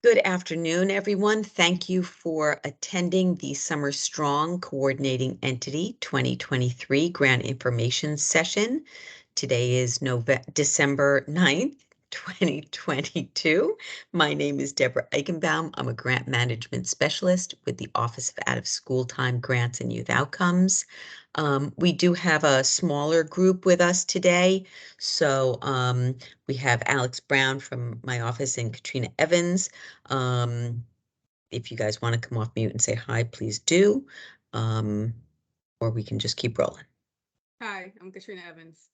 Good afternoon, everyone. Thank you for attending the Summer Strong Coordinating Entity 2023 Grant Information Session. Today is December 9th, 2022. My name is Deborah Eichenbaum. I'm a grant management specialist with the Office of Out of School Time Grants and Youth Outcomes. We do have a smaller group with us today. So we have Alex Brown from my office and Katrina Evans. If you guys want to come off mute and say hi, please do. Or we can just keep rolling. Hi, I'm Katrina Evans,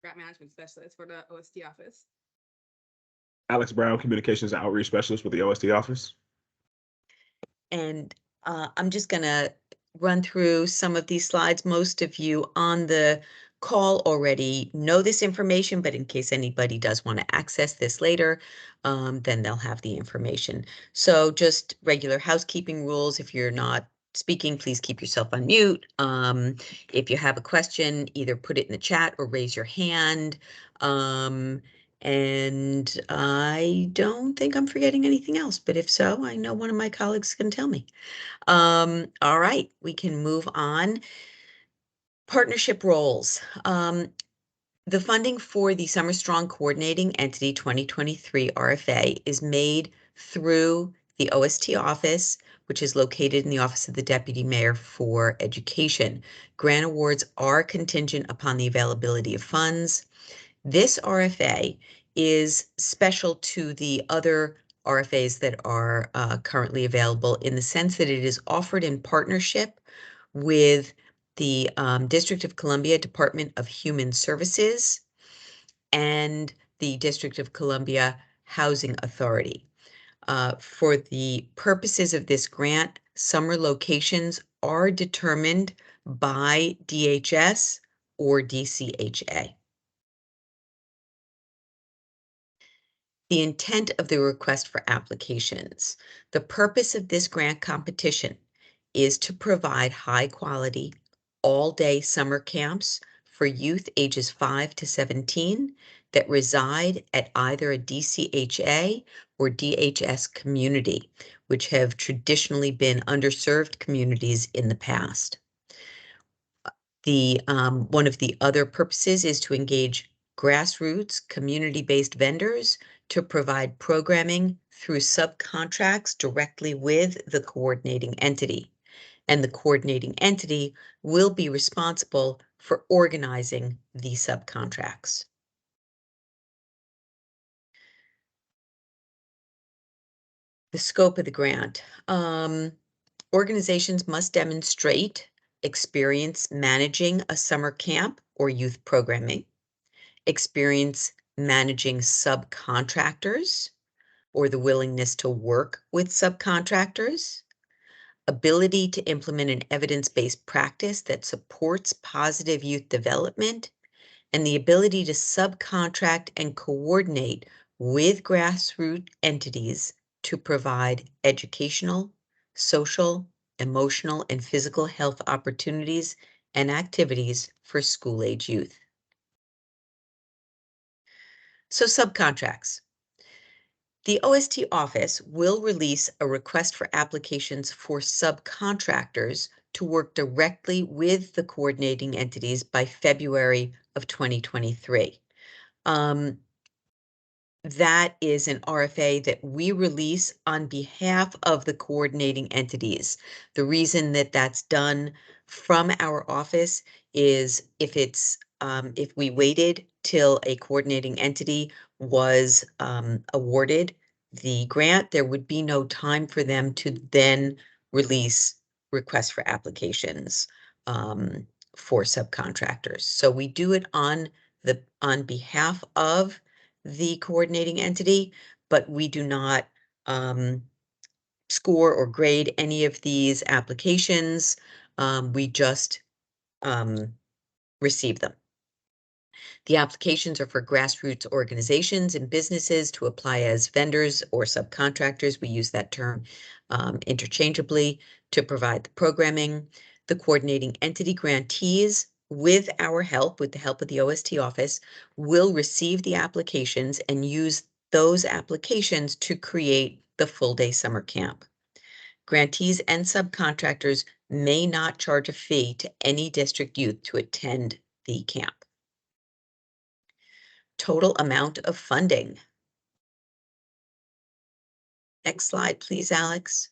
Grant Management Specialist for the OST office. Alex Brown, Communications and Outreach Specialist with the OST office. And I'm just going to run through some of these slides. Most of you on the call already know this information, but in case anybody does want to access this later, then they'll have the information. So just regular housekeeping rules. If you're not speaking, please keep yourself on mute. If you have a question, either put it in the chat or raise your hand. And I don't think I'm forgetting anything else, but if so, I know one of my colleagues can tell me. All right, we can move on. Partnership roles. The funding for the Summer Strong Coordinating Entity 2023 RFA is made through the OST office, which is located in the Office of the Deputy Mayor for Education. Grant awards are contingent upon the availability of funds. This RFA is special to the other RFAs that are currently available in the sense that it is offered in partnership with the District of Columbia Department of Human Services and the District of Columbia Housing Authority. For the purposes of this grant, summer locations are determined by DHS or DCHA. The intent of the request for applications. The purpose of this grant competition is to provide high-quality, all-day summer camps for youth ages 5 to 17 that reside at either a DCHA or DHS community, which have traditionally been underserved communities in the past. One of the other purposes is to engage grassroots, community-based vendors to provide programming through subcontracts directly with the coordinating entity. And the coordinating entity will be responsible for organizing the subcontracts. The scope of the grant. Organizations must demonstrate experience managing a summer camp or youth programming, experience managing subcontractors or the willingness to work with subcontractors, ability to implement an evidence-based practice that supports positive youth development, and the ability to subcontract and coordinate with grassroots entities to provide educational, social, emotional, and physical health opportunities and activities for school-age youth. So subcontracts. The OST office will release a request for applications for subcontractors to work directly with the coordinating entities by February of 2023. That is an RFA that we release on behalf of the coordinating entities. The reason that that's done from our office is if we waited till a coordinating entity was awarded the grant, there would be no time for them to then release requests for applications for subcontractors. So we do it on behalf of the coordinating entity, but we do not score or grade any of these applications. We just receive them. The applications are for grassroots organizations and businesses to apply as vendors or subcontractors. We use that term interchangeably to provide the programming. The coordinating entity grantees, with our help, with the help of the OST office, will receive the applications and use those applications to create the full-day summer camp. Grantees and subcontractors may not charge a fee to any district youth to attend the camp. Total amount of funding. Next slide, please, Alex.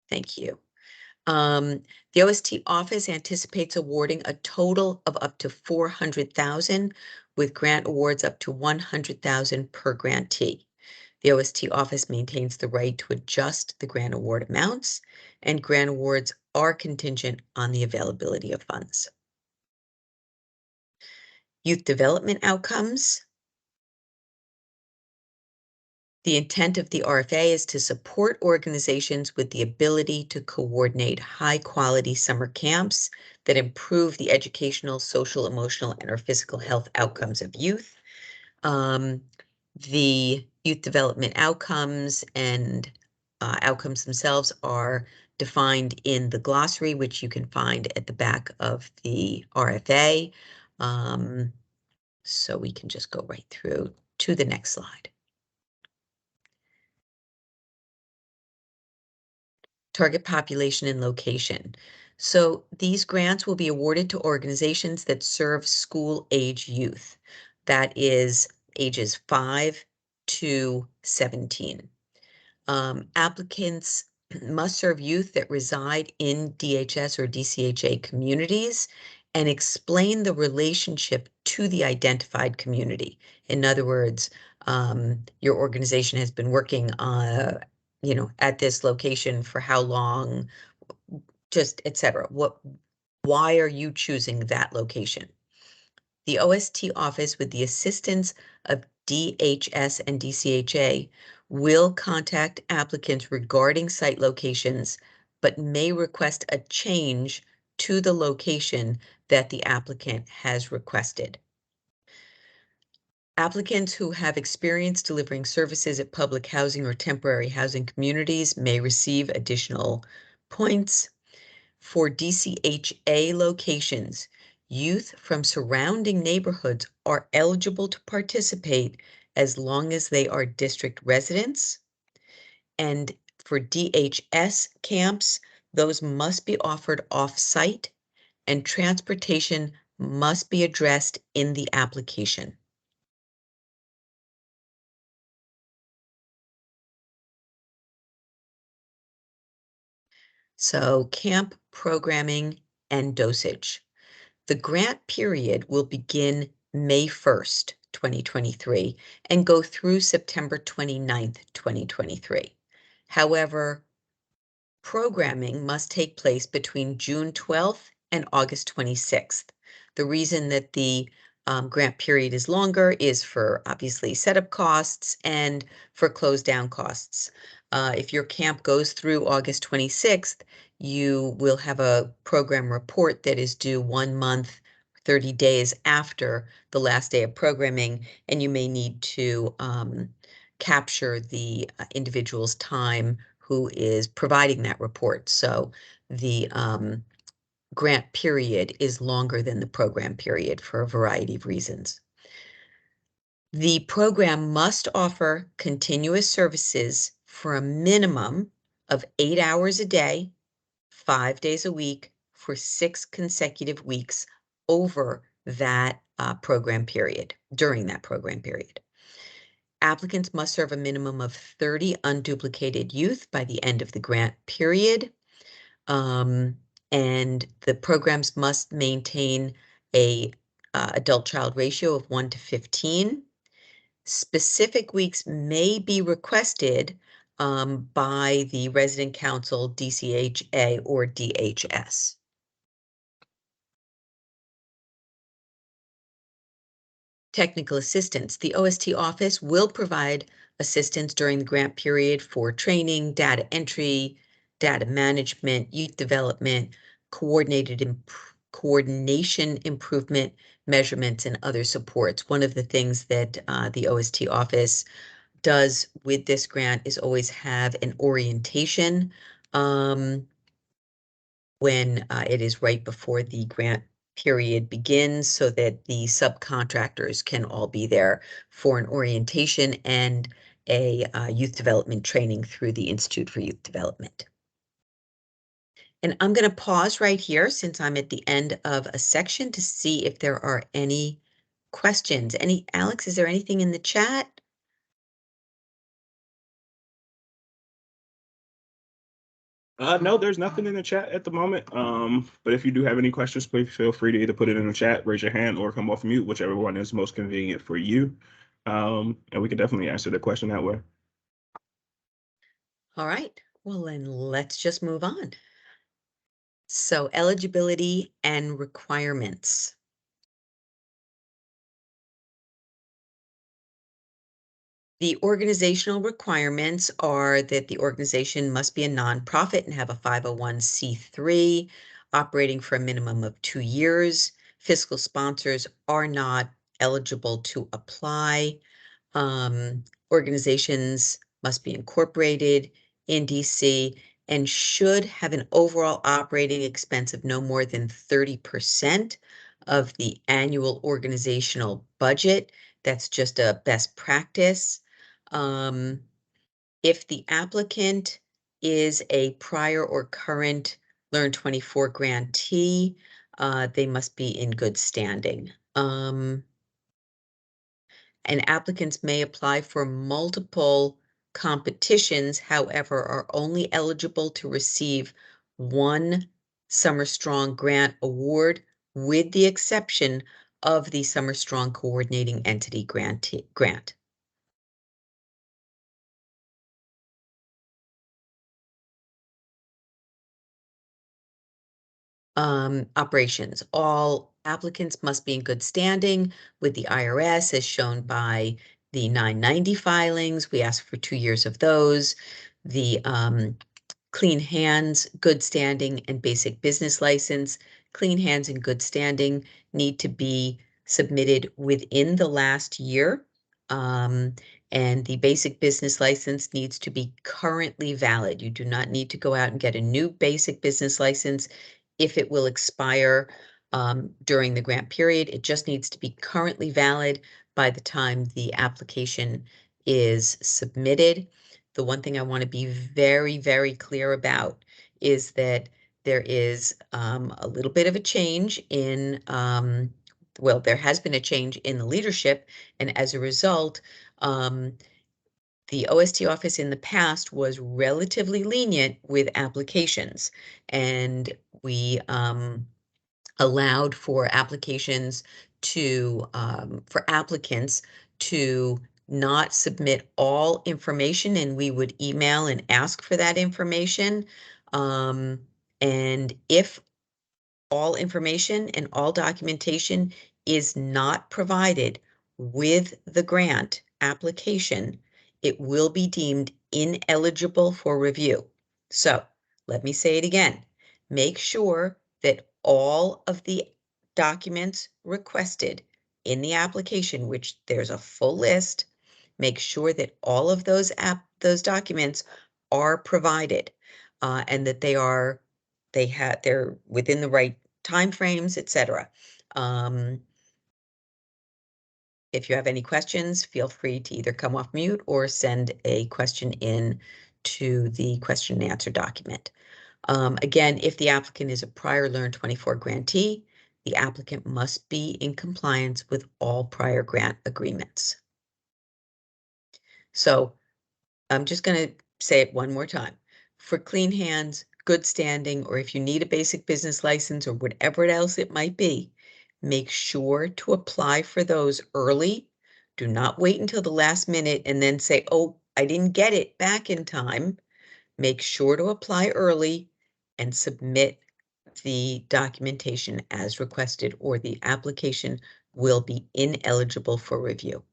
Thank you. The OST office anticipates awarding a total of up to $400,000 with grant awards up to $100,000 per grantee. The OST office maintains the right to adjust the grant award amounts, and grant awards are contingent on the availability of funds. Youth development outcomes. The intent of the RFA is to support organizations with the ability to coordinate high-quality summer camps that improve the educational, social, emotional, and or physical health outcomes of youth. The youth development outcomes and outcomes themselves are defined in the glossary, which you can find at the back of the RFA. So we can just go right through to the next slide. Target population and location. So these grants will be awarded to organizations that serve school-age youth. That is ages 5 to 17. Applicants must serve youth that reside in DHS or DCHA communities and explain the relationship to the identified community. In other words, your organization has been working on at this location for how long, just etc. Why are you choosing that location? The OST office, with the assistance of DHS and DCHA, will contact applicants regarding site locations, but may request a change to the location that the applicant has requested. Applicants who have experience delivering services at public housing or temporary housing communities may receive additional points. For DCHA locations, youth from surrounding neighborhoods are eligible to participate as long as they are district residents. And for DHS camps, those must be offered off-site, and transportation must be addressed in the application. So camp programming and dosage. The grant period will begin May 1st, 2023, and go through September 29th, 2023. However, programming must take place between June 12th and August 26th. The reason that the grant period is longer is for obviously setup costs and for close down costs. If your camp goes through August 26th, you will have a program report that is due 1 month, 30 days after the last day of programming, and you may need to capture the individual's time who is providing that report. So the grant period is longer than the program period for a variety of reasons. The program must offer continuous services for a minimum of 8 hours a day, 5 days a week for 6 consecutive weeks over that program period, during that program period. Applicants must serve a minimum of 30 unduplicated youth by the end of the grant period. And the programs must maintain a adult-child ratio of 1 to 15. Specific weeks may be requested by the resident council, DCHA, or DHS. Technical assistance. The OST office will provide assistance during the grant period for training, data entry, data management, youth development, coordination improvement, measurements, and other supports. One of the things that the OST office does with this grant is always have an orientation when it is right before the grant period begins, so that the subcontractors can all be there for an orientation and a youth development training through the Institute for Youth Development. And I'm going to pause right here since I'm at the end of a section to see if there are any questions. Alex, is there anything in the chat? No, there's nothing in the chat at the moment. But if you do have any questions, please feel free to either put it in the chat, raise your hand, or come off mute, whichever one is most convenient for you. And we can definitely answer the question that way. All right, well then let's just move on. So eligibility and requirements. The organizational requirements are that the organization must be a nonprofit and have a 501c3 operating for a minimum of 2 years. Fiscal sponsors are not eligible to apply. Organizations must be incorporated in DC and should have an overall operating expense of no more than 30% of the annual organizational budget. That's just a best practice. If the applicant is a prior or current Learn 24 grantee, they must be in good standing. And applicants may apply for multiple competitions, however, are only eligible to receive one Summer Strong grant award, with the exception of the Summer Strong Coordinating Entity grant. Operations. All applicants must be in good standing with the IRS as shown by the 990 filings. We ask for 2 years of those. The clean hands, good standing, and basic business license. Clean hands and good standing need to be submitted within the last year. And the basic business license needs to be currently valid. You do not need to go out and get a new basic business license if it will expire during the grant period. It just needs to be currently valid by the time the application is submitted. The one thing I want to be very, very clear about is that there is a little bit of a change in, well, there has been a change in the leadership, and as a result, the OST office in the past was relatively lenient with applications, and we allowed for applications to, for applicants to not submit all information, and we would email and ask for that information. And if all information and all documentation is not provided with the grant application, it will be deemed ineligible for review. So let me say it again. Make sure that all of the documents requested in the application, which there's a full list, make sure that all of those documents are provided, and that they're within the right timeframes, etc. If you have any questions, feel free to either come off mute or send a question in to the question and answer document. Again, if the applicant is a prior Learn 24 grantee, the applicant must be in compliance with all prior grant agreements. So I'm just going to say it one more time. For clean hands, good standing, or if you need a basic business license or whatever else it might be, make sure to apply for those early. Do not wait until the last minute and then say, oh, I didn't get it back in time. Make sure to apply early and submit the documentation as requested, or the application will be ineligible for review.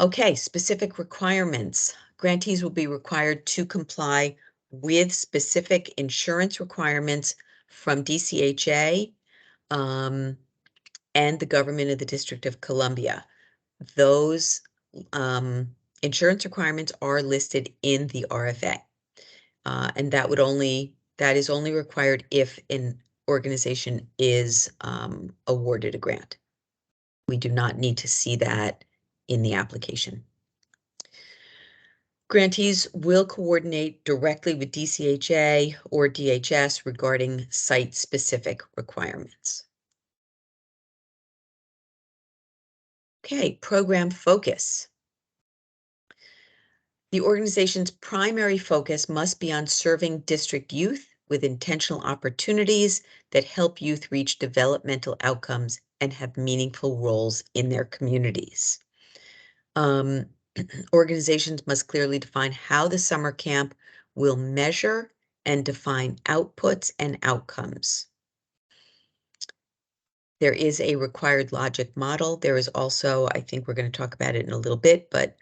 Okay, specific requirements. Grantees will be required to comply with specific insurance requirements from DCHA and the government of the District of Columbia. Those insurance requirements are listed in the RFA. And that is only required if an organization is awarded a grant. We do not need to see that in the application. Grantees will coordinate directly with DCHA or DHS regarding site-specific requirements. Okay, program focus. The organization's primary focus must be on serving district youth with intentional opportunities that help youth reach developmental outcomes and have meaningful roles in their communities. Organizations must clearly define how the summer camp will measure and define outputs and outcomes. There is a required logic model. There is also, I think we're going to talk about it in a little bit, but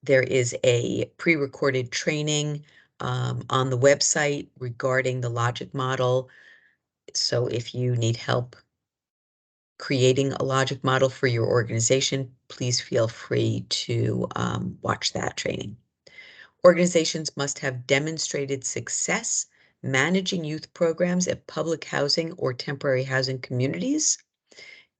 there is a pre-recorded training on the website regarding the logic model. So if you need help creating a logic model for your organization, please feel free to watch that training. Organizations must have demonstrated success managing youth programs at public housing or temporary housing communities,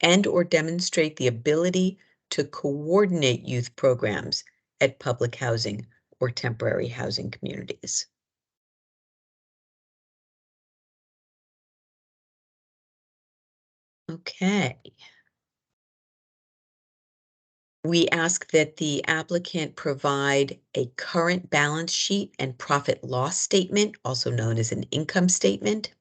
and or demonstrate the ability to coordinate youth programs at public housing or temporary housing communities. Okay. We ask that the applicant provide a current balance sheet and profit loss statement, also known as an income statement,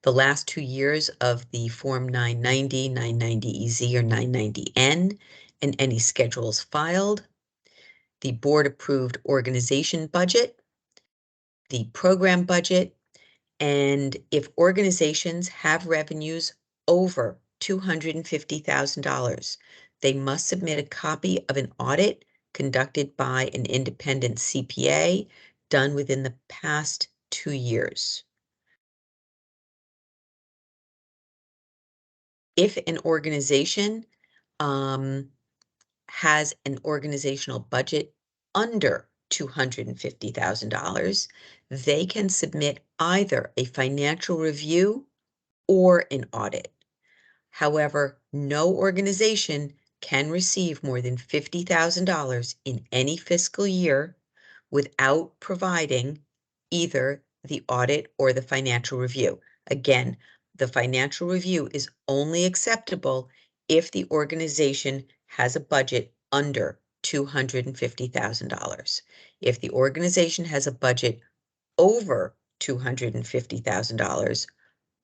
the last 2 years of the Form 990, 990EZ, or 990N, and any schedules filed, the board-approved organization budget, the program budget, and if organizations have revenues over $250,000, they must submit a copy of an audit conducted by an independent CPA done within the past 2 years. If an organization has an organizational budget under $250,000, they can submit either a financial review or an audit. However, no organization can receive more than $50,000 in any fiscal year without providing either the audit or the financial review. Again, the financial review is only acceptable if the organization has a budget under $250,000. If the organization has a budget over $250,000,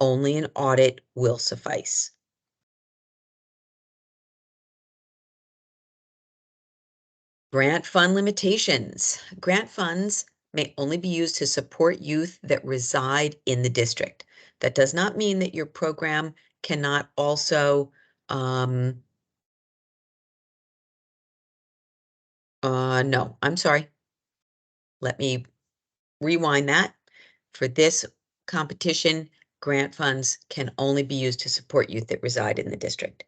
only an audit will suffice. Grant fund limitations. Grant funds may only be used to support youth that reside in the district. That does not mean that your program cannot also, no, I'm sorry. Let me rewind that. For this competition, grant funds can only be used to support youth that reside in the district.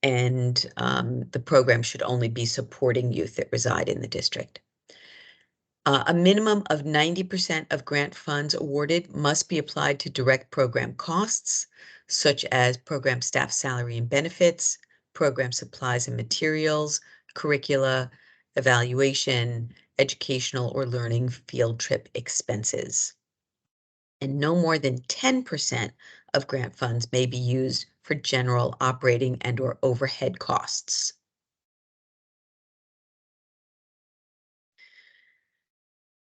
The program should only be supporting youth that reside in the district. A minimum of 90% of grant funds awarded must be applied to direct program costs, such as program staff salary and benefits, program supplies and materials, curricula, evaluation, educational or learning field trip expenses. And no more than 10% of grant funds may be used for general operating and or overhead costs.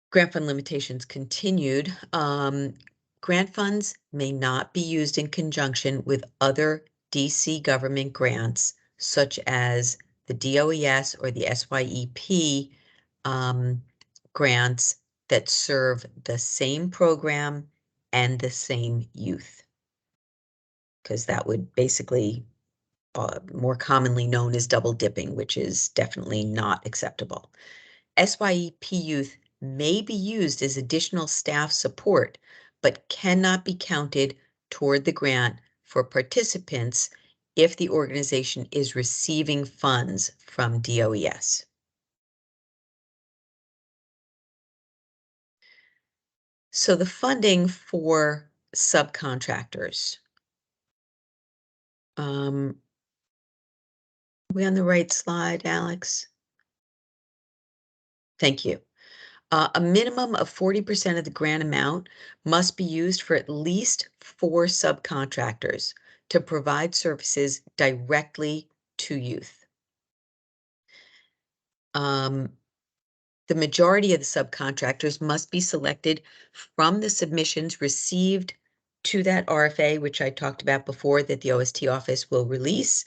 Grant fund limitations continued. Grant funds may not be used in conjunction with other DC government grants, such as the DOES or the SYEP grants that serve the same program and the same youth. Because that would basically more commonly known as double dipping, which is definitely not acceptable. SYEP youth may be used as additional staff support, but cannot be counted toward the grant for participants if the organization is receiving funds from DOES. So the funding for subcontractors. Are we on the right slide, Alex? Thank you. A minimum of 40% of the grant amount must be used for at least 4 subcontractors to provide services directly to youth. The majority of the subcontractors must be selected from the submissions received to that RFA, which I talked about before, that the OST office will release.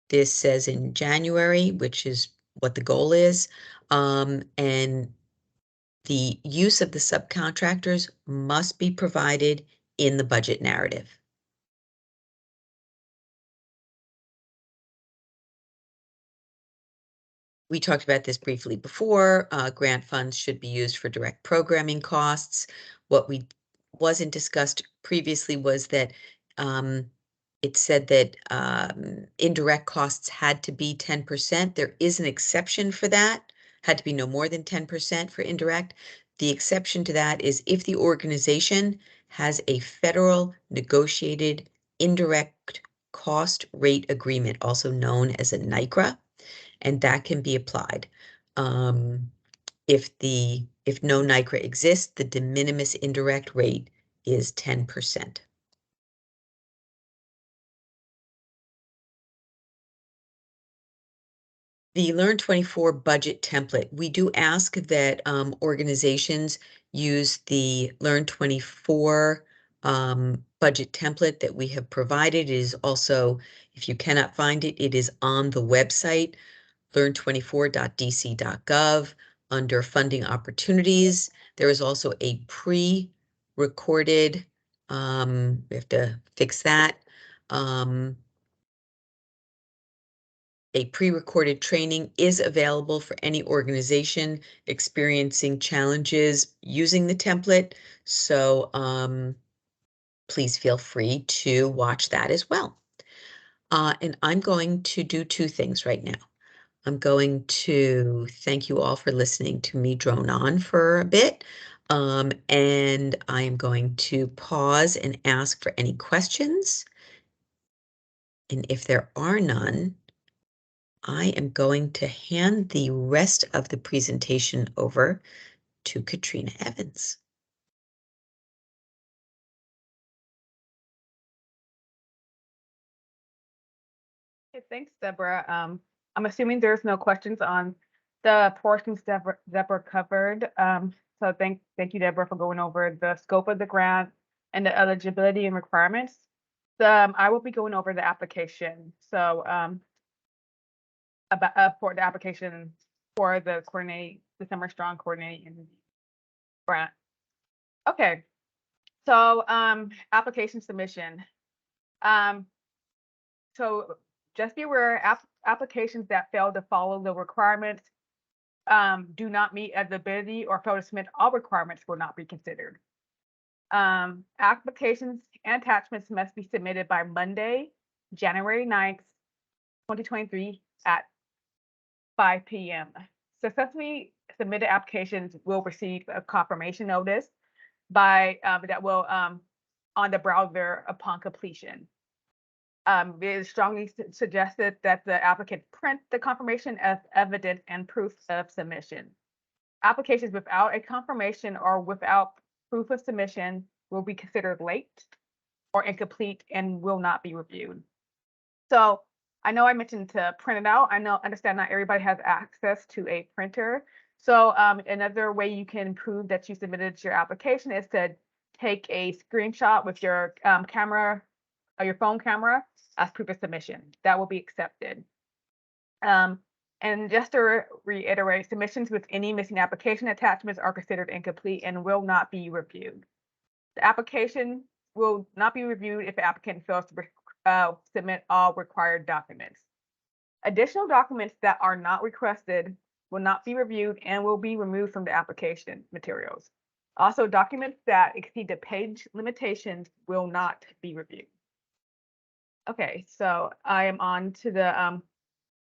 This says in January, which is what the goal is. And the use of the subcontractors must be provided in the budget narrative. We talked about this briefly before. Grant funds should be used for direct programming costs. What wasn't discussed previously was that it said that indirect costs had to be 10%. There is an exception for that, had to be no more than 10% for indirect. The exception to that is if the organization has a federal negotiated indirect cost rate agreement, also known as a NICRA, and that can be applied. If no NICRA exists, the de minimis indirect rate is 10%. The Learn24 budget template, we do ask that organizations use the Learn24 budget template that we have provided. It is also, if you cannot find it, it is on the website, learn24.dc.gov. Under funding opportunities, there is also a pre-recorded, we have to fix that, a pre-recorded training is available for any organization experiencing challenges using the template. So please feel free to watch that as well. And I'm going to do 2 things right now. I'm going to thank you all for listening to me drone on for a bit. And I am going to pause and ask for any questions. And if there are none, I am going to hand the rest of the presentation over to Katrina Evans. Okay, thanks, Deborah. I'm assuming there's no questions on the portions Deborah covered. So thank you, Deborah, for going over the scope of the grant and the eligibility and requirements. I will be going over the application. So for the application for the Summer Strong Coordinating Grant. Okay, so application submission. So just be aware, applications that fail to follow the requirements, do not meet eligibility, or fail to submit all requirements will not be considered. Applications and attachments must be submitted by Monday, January 9th, 2023 at 5 p.m. Successfully submitted applications will receive a confirmation notice that will on the browser upon completion. It is strongly suggested that the applicant print the confirmation as evidence and proof of submission. Applications without a confirmation or without proof of submission will be considered late or incomplete and will not be reviewed. So I know I mentioned to print it out. Understand not everybody has access to a printer. So another way you can prove that you submitted your application is to take a screenshot with your camera or your phone camera as proof of submission. That will be accepted. And just to reiterate, submissions with any missing application attachments are considered incomplete and will not be reviewed. The application will not be reviewed if the applicant fails to submit all required documents. Additional documents that are not requested will not be reviewed and will be removed from the application materials. Also, documents that exceed the page limitations will not be reviewed. Okay, so I am on to the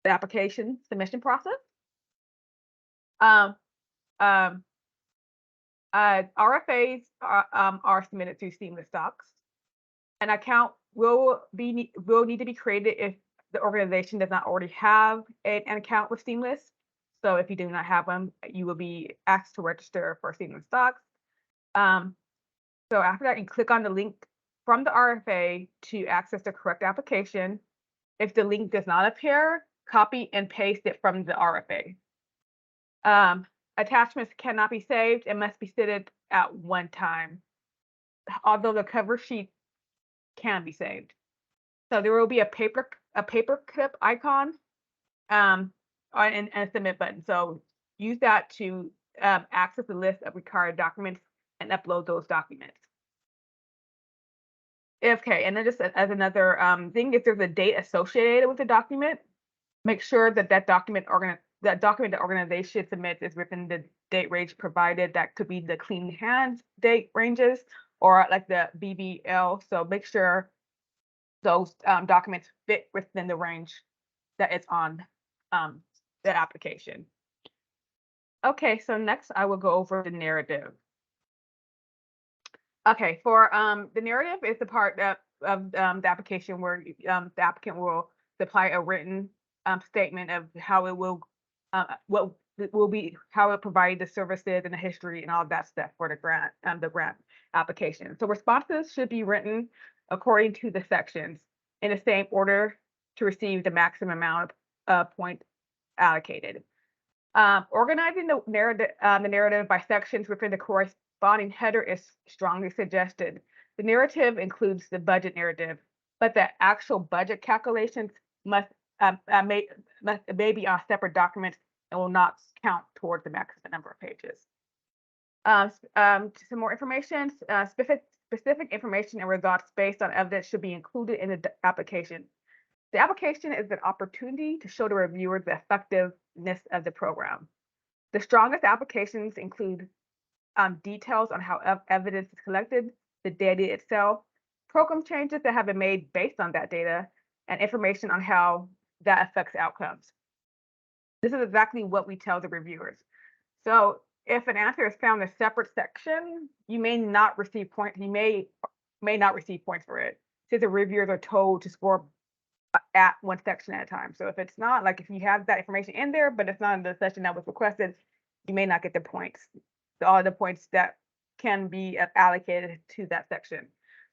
application submission process. RFAs are submitted through Seamless Docs. An account will need to be created if the organization does not already have an account with Seamless. So if you do not have one, you will be asked to register for Seamless Docs. So after that, you click on the link from the RFA to access the correct application. If the link does not appear, copy and paste it from the RFA. Attachments cannot be saved and must be saved at one time, although the cover sheet can be saved. So there will be a paper clip icon and a submit button. So use that to access the list of required documents and upload those documents. Okay, and then just as another thing, if there's a date associated with the document, make sure that that document the organization submits is within the date range provided. That could be the clean hands date ranges or like the BBL. So make sure those documents fit within the range that is on the application. Okay, so next I will go over the narrative. Okay, for the narrative is the part of the application where the applicant will supply a written statement of how it will, what will be, how it provide the services and the history and all of that stuff for the grant application. So responses should be written according to the sections in the same order to receive the maximum amount of points allocated. Organizing the narrative by sections within the corresponding header is strongly suggested. The narrative includes the budget narrative, but the actual budget calculations may be on separate documents and will not count towards the maximum number of pages. Some more information, specific information and results based on evidence should be included in the application. The application is an opportunity to show the reviewers the effectiveness of the program. The strongest applications include details on how evidence is collected, the data itself, program changes that have been made based on that data, and information on how that affects outcomes. This is exactly what we tell the reviewers. So if an answer is found in a separate section, you may not receive points. You may not receive points for it, since the reviewers are told to score at one section at a time. So if it's not, like if you have that information in there, but it's not in the section that was requested, you may not get the points. So all the points that can be allocated to that section.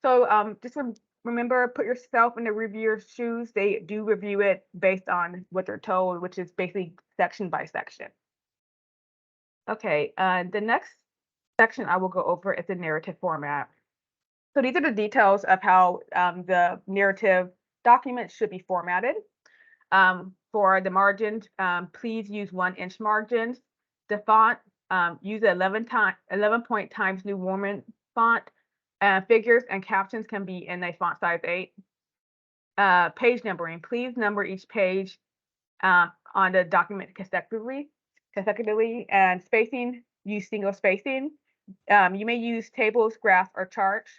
So just remember, put yourself in the reviewer's shoes. They do review it based on what they're told, which is basically section by section. Okay, the next section I will go over is the narrative format. So these are the details of how the narrative document should be formatted. For the margins, please use 1-inch margins. The font, use 11-point Times New Roman font. Figures and captions can be in a font size 8. Page numbering, please number each page on the document consecutively, and spacing, use single spacing. You may use tables, graphs, or charts,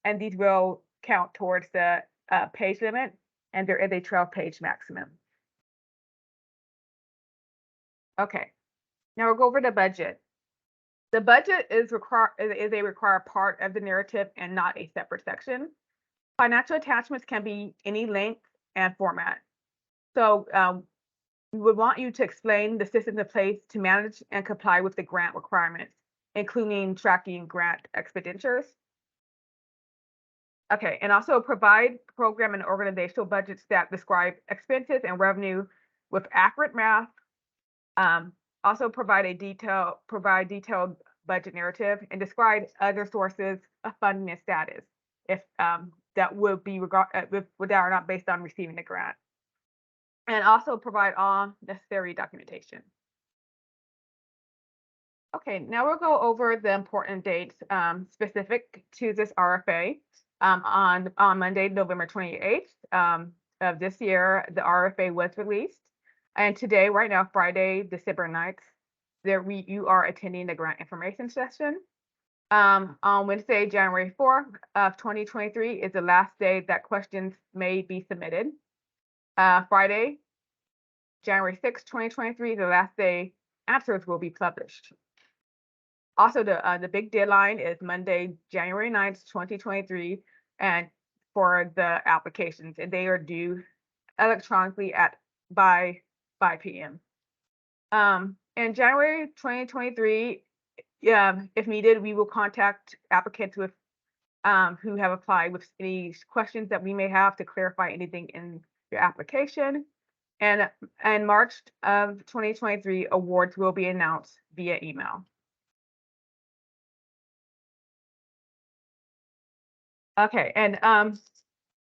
and these will count towards the page limit, and there is a 12-page maximum. Okay, now we'll go over the budget. The budget is a required part of the narrative and not a separate section. Financial attachments can be any length and format. So we would want you to explain the systems in place to manage and comply with the grant requirements, including tracking grant expenditures. Okay, and also provide program and organizational budgets that describe expenses and revenue with accurate math. Also provide detailed budget narrative and describe other sources of funding and status if that would be that are not based on receiving the grant. And also provide all necessary documentation. Okay, now we'll go over the important dates specific to this RFA. On Monday, November 28th of this year, the RFA was released. And today, right now, Friday, December 9th, you are attending the grant information session. On Wednesday, January 4th of 2023 is the last day that questions may be submitted. Friday, January 6th, 2023 is the last day answers will be published. Also, the big deadline is Monday, January 9th, 2023, and for the applications, and they are due electronically by 5 p.m. In January 2023, if needed, we will contact applicants with who have applied with any questions that we may have to clarify anything in your application. And in March of 2023, awards will be announced via email. Okay, and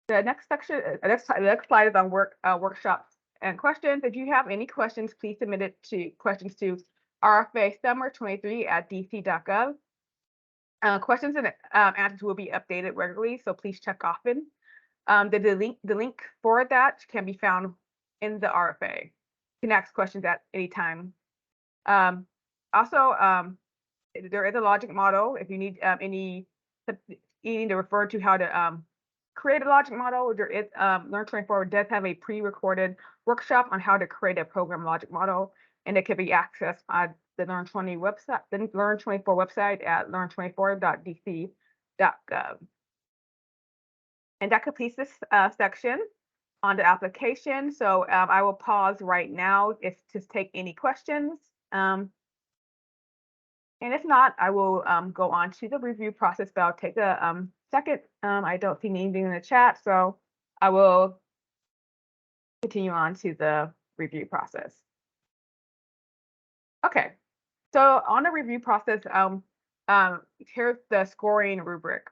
the next section, the next slide is on workshops and questions. If you have any questions, please submit it to RFA Summer 23 at dc.gov. Questions and answers will be updated regularly, so please check often. The link for that can be found in the RFA. You can ask questions at any time. Also, there is a logic model. If you need you need to refer to how to create a logic model, there is Learn24 does have a pre-recorded workshop on how to create a program logic model, and it can be accessed on the Learn24 website at learn24.dc.gov. And that completes this section on the application. So I will pause right now to take any questions. And if not, I will go on to the review process, but I'll take a second. I don't see anything in the chat, so I will continue on to the review process. Okay, so on the review process, here's the scoring rubric.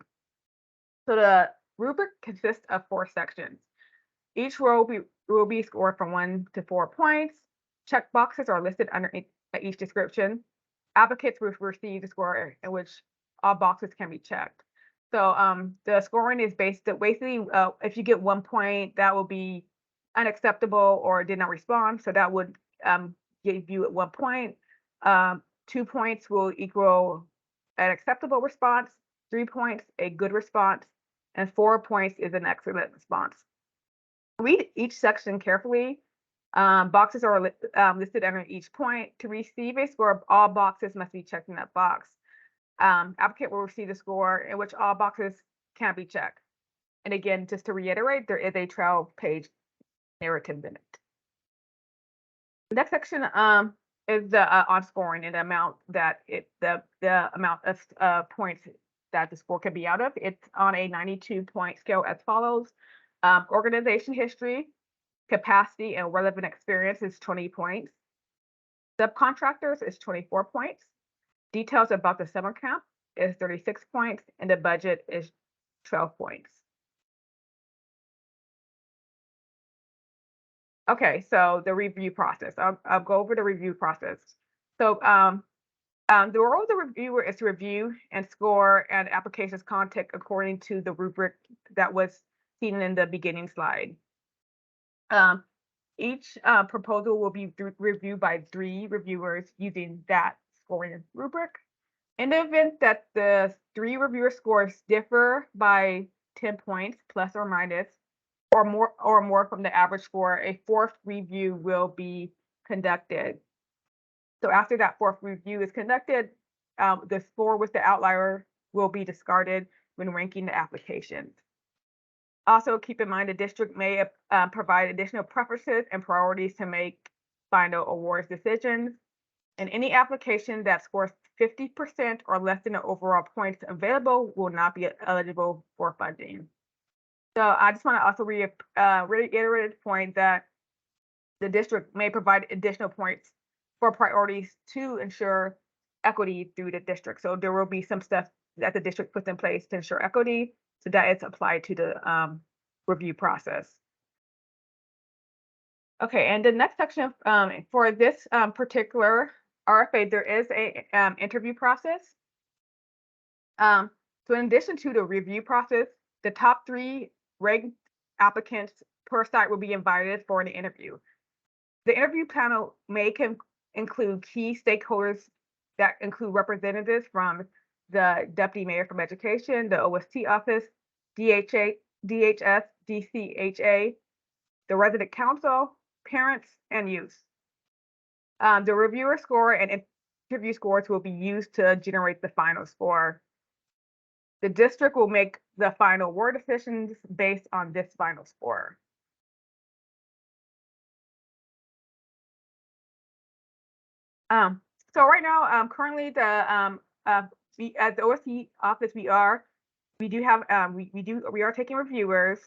So the rubric consists of 4 sections. Each row will be scored from 1 to 4 points. Check boxes are listed under each description. Applicants will receive the score in which all boxes can be checked. So the scoring is basically if you get 1 point, that will be unacceptable or did not respond. So that would give you 1 point. 2 points will equal an acceptable response. 3 points, a good response, and 4 points is an excellent response. Read each section carefully. Boxes are listed under each point. To receive a score, all boxes must be checked in that box. Applicant will receive a score in which all boxes can be checked. And again, just to reiterate, there is a 12-page narrative in it. The next section is the on scoring and the amount that the amount of points that the score can be out of. It's on a 92-point scale as follows. Organization history, capacity, and relevant experience is 20 points. Subcontractors is 24 points. Details about the summer camp is 36 points, and the budget is 12 points. Okay, so the review process. I'll go over the review process. So the role of the reviewer is to review and score an application's content according to the rubric that was seen in the beginning slide. Each proposal will be reviewed by 3 reviewers using that scoring rubric. In the event that the 3 reviewer scores differ by 10 points, plus or minus, or more from the average score, a 4th review will be conducted. So after that 4th review is conducted, the score with the outlier will be discarded when ranking the applications. Also, keep in mind the district may provide additional preferences and priorities to make final awards decisions. And any application that scores 50% or less than the overall points available will not be eligible for funding. So I just want to also reiterate the point that the district may provide additional points for priorities to ensure equity through the district. So there will be some stuff that the district puts in place to ensure equity, so that is applied to the review process. Okay, and the next section for this particular RFA, there is a interview process. So in addition to the review process, the top 3 ranked applicants per site will be invited for an interview. The interview panel may include key stakeholders that include representatives from the Deputy Mayor from Education, the OST office, DHS, DCHA, the resident council, parents, and youth. The reviewer score and interview scores will be used to generate the final score. The district will make the final award decisions based on this final score. So right now, currently we at the OSC office, we are taking reviewers.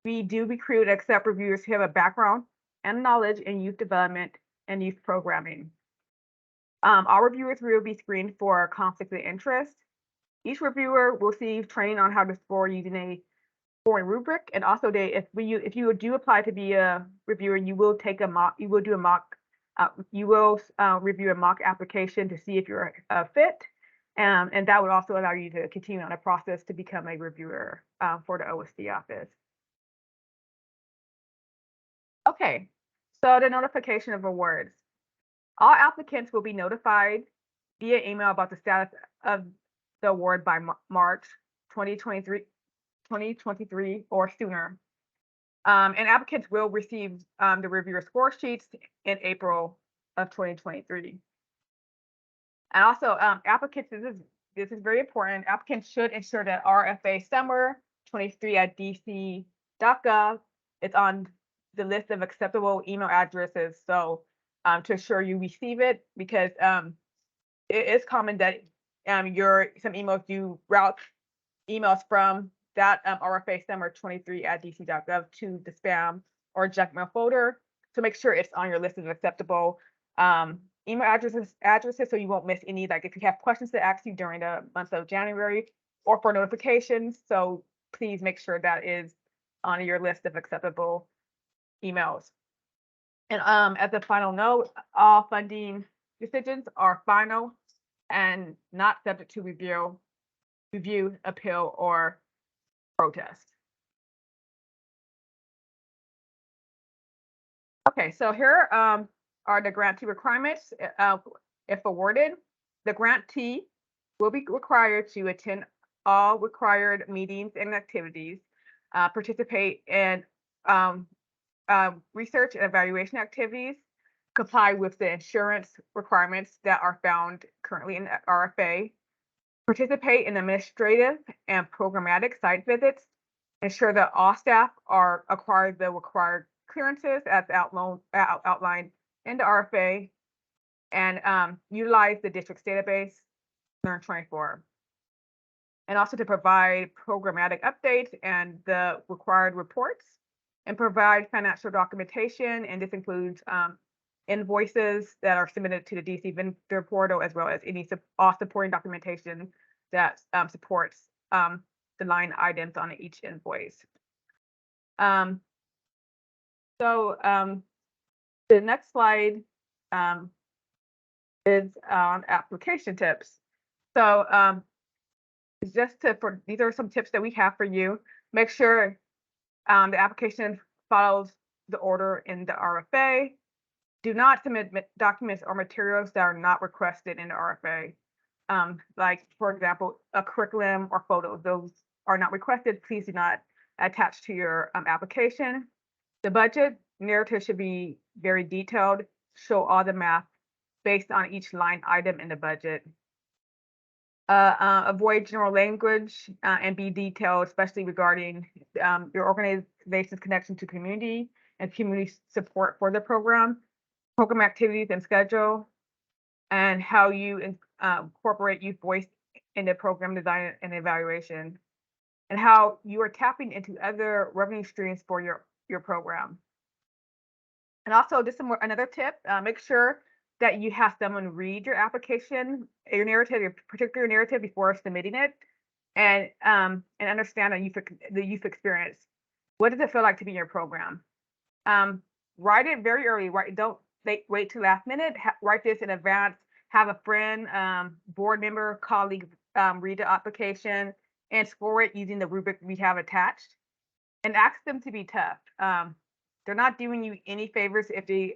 We do recruit and accept reviewers who have a background and knowledge in youth development and youth programming. Our reviewers will be screened for conflicts of interest. Each reviewer will receive training on how to score using a scoring rubric, and also if you do apply to be a reviewer, you will review a mock application to see if you're a fit, and that would also allow you to continue on a process to become a reviewer for the OSD office. Okay, so the notification of awards. All applicants will be notified via email about the status of the award by March 2023 or sooner. And applicants will receive the reviewer score sheets in April of 2023. And also, applicants, this is very important. Applicants should ensure that RFA Summer 23 at dc.gov is on the list of acceptable email addresses. So to ensure you receive it, because it is common that some emails do route emails from that RFA Summer 23 at dc.gov to the spam or junk mail folder. So make sure it's on your list of acceptable email addresses so you won't miss any, like if you have questions to ask you during the month of January or for notifications. So please make sure that is on your list of acceptable emails. And as a final note, all funding decisions are final and not subject to review, appeal, or protest. Okay, so here are the grantee requirements. If awarded, the grantee will be required to attend all required meetings and activities, participate in research and evaluation activities, comply with the insurance requirements that are found currently in RFA, participate in administrative and programmatic site visits, ensure that all staff are acquired the required clearances as outlined in the RFA, and utilize the district's database, Learn24. And also to provide programmatic updates and the required reports, and provide financial documentation, and this includes invoices that are submitted to the DC vendor portal, as well as all supporting documentation that supports the line items on each invoice. The next slide is on application tips. So these are some tips that we have for you. Make sure the application follows the order in the RFA. Do not submit documents or materials that are not requested in the RFA. Like, for example, a curriculum or photos. Those are not requested. Please do not attach to your application. The budget narrative should be very detailed, show all the math based on each line item in the budget. Avoid general language and be detailed, especially regarding your organization's connection to community and community support for the program activities and schedule, and how you incorporate youth voice in the program design and evaluation, and how you are tapping into other revenue streams for your program. And also, just another tip: make sure that you have someone read your application, your narrative, your particular narrative, before submitting it, and understand the youth experience. What does it feel like to be in your program? Write it very early. Don't wait till last minute. Write this in advance. Have a friend, board member, colleague read the application and score it using the rubric we have attached. And ask them to be tough. They're not doing you any favors if they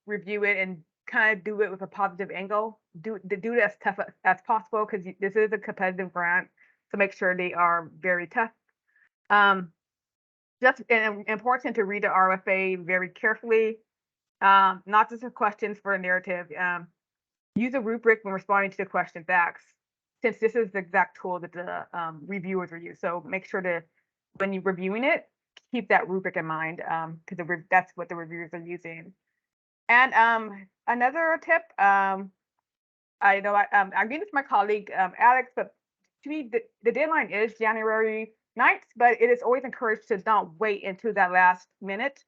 review it and kind of do it with a positive angle. Do it as tough as possible, because this is a competitive grant, so make sure they are very tough. Just important to read the RFA very carefully, not just the questions for a narrative. Use a rubric when responding to the questions asked, since this is the exact tool that the reviewers will use. So make sure to, when you're reviewing it, keep that rubric in mind, because that's what the reviewers are using. And another tip, I know I'm giving this to my colleague Alex, but to me the deadline is January 9th, but it is always encouraged to not wait until that last minute.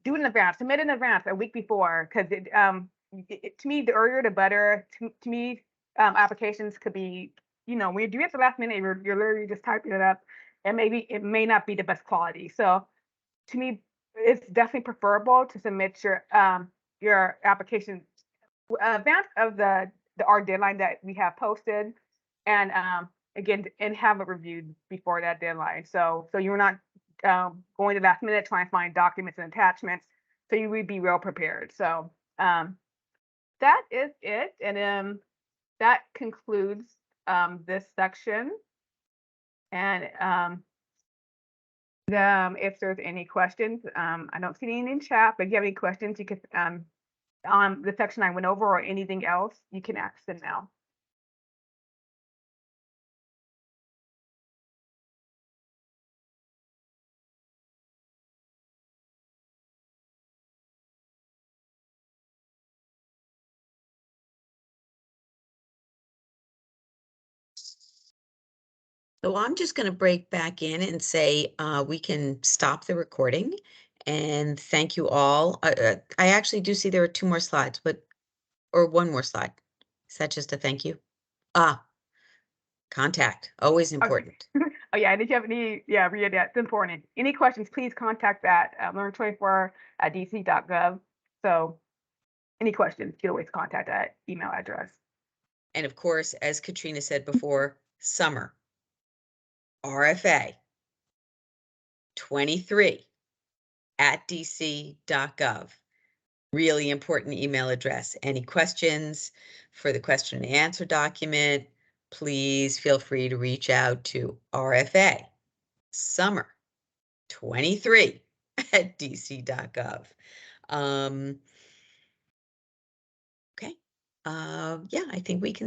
Do it in advance, submit in advance a week before, because to me the earlier the better. To me, applications could be, when you do it at the last minute, you're literally just typing it up, and maybe it may not be the best quality. So to me, it's definitely preferable to submit your application advance of our deadline that we have posted, and again, and have it reviewed before that deadline. So you're not going to last minute trying to find documents and attachments. So you would be well prepared. So that is it, and that concludes this section. And if there's any questions, I don't see any in chat, but if you have any questions, you could on the section I went over or anything else, you can ask them now. So I'm just going to break back in and say we can stop the recording, and thank you all. I actually do see there are 2 more slides, or 1 more slide. Is that just a thank you? Contact, always important. Oh yeah, and if you have any, Rita, that's important. Any questions, please contact that learn24@dc.gov. So any questions, you can always contact that email address. And of course, as Katrina said before, summer, RFA 23@dc.gov. Really important email address. Any questions for the question and answer document, please feel free to reach out to RFA summer 23@dc.gov. Okay. Yeah, I think we can